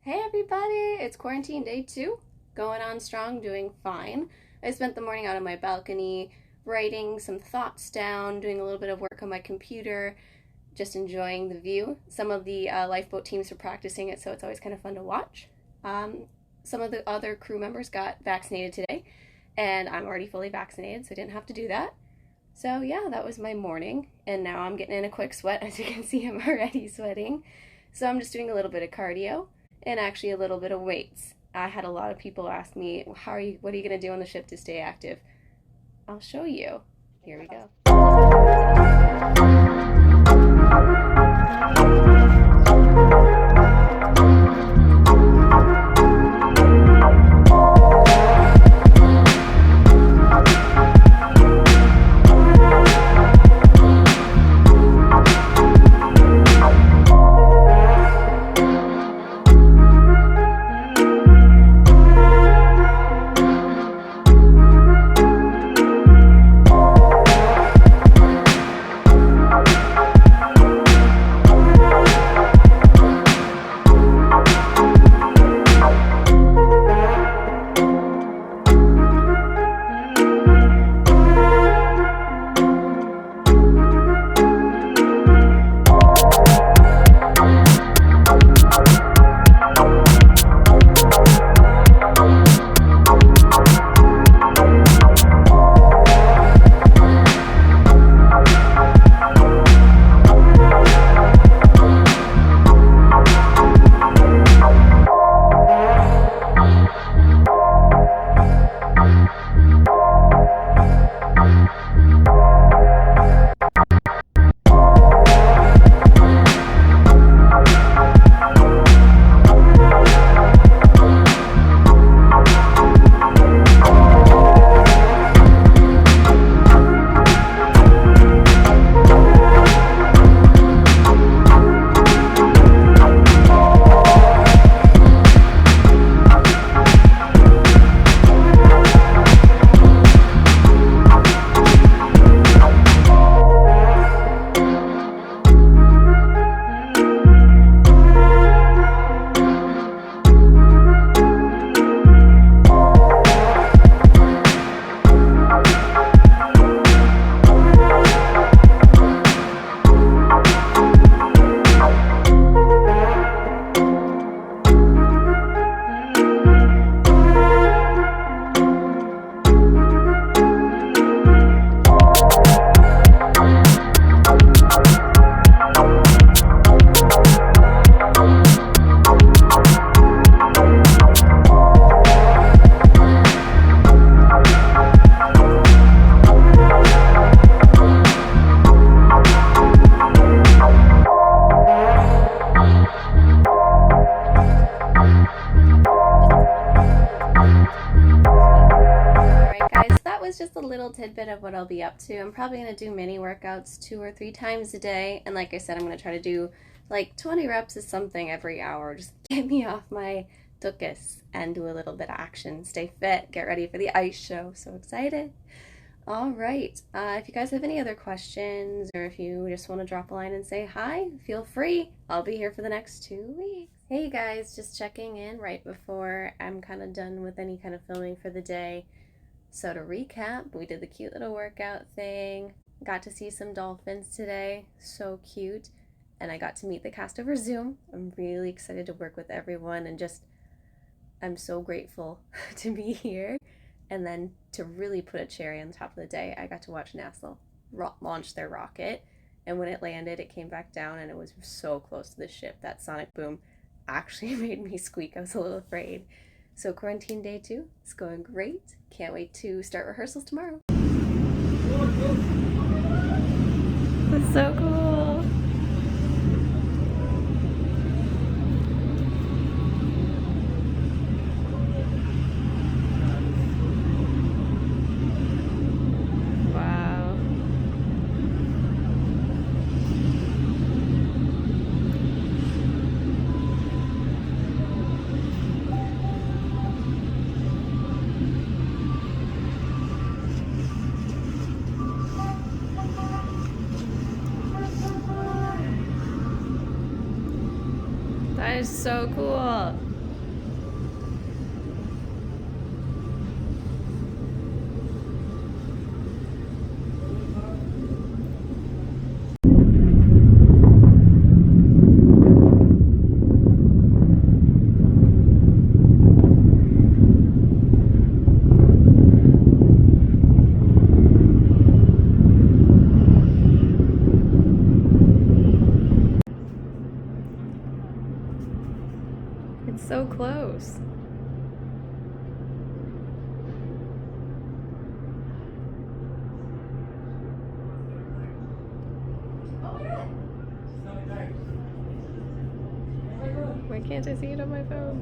Hey everybody, it's quarantine day 2, going on strong, doing fine. I spent the morning out on my balcony, writing some thoughts down, doing a little bit of work on my computer, just enjoying the view. Some of the lifeboat teams are practicing it, so it's always kind of fun to watch. Some of the other crew members got vaccinated today, and I'm already fully vaccinated, so I didn't have to do that. So yeah, that was my morning, and now I'm getting in a quick sweat. As you can see, I'm already sweating. So I'm just doing a little bit of cardio and actually a little bit of weights. I had a lot of people ask me, what are you going to do on the ship to stay active? I'll show you. Here we go. Was just a little tidbit of what I'll be up to. I'm probably going to do mini workouts 2 or 3 times a day, and like I said, I'm going to try to do like 20 reps of something every hour. Just get me off my tuchus and do a little bit of action, stay fit, get ready for the ice show. So excited. All right, if you guys have any other questions, or if you just want to drop a line and say hi, feel free. I'll be here for the next 2 weeks. Hey guys, just checking in right before I'm kind of done with any kind of filming for the day. So to recap, we did the cute little workout thing, got to see some dolphins today, so cute, and I got to meet the cast over Zoom. I'm really excited to work with everyone, and I'm so grateful to be here. And then to really put a cherry on the top of the day, I got to watch NASA launch their rocket, and when it landed, it came back down, and it was so close to the ship. That sonic boom actually made me squeak. I was a little afraid. So quarantine day 2 is going great. Can't wait to start rehearsals tomorrow. That's so cool. Wow. That is so cool. can't I see it on my phone?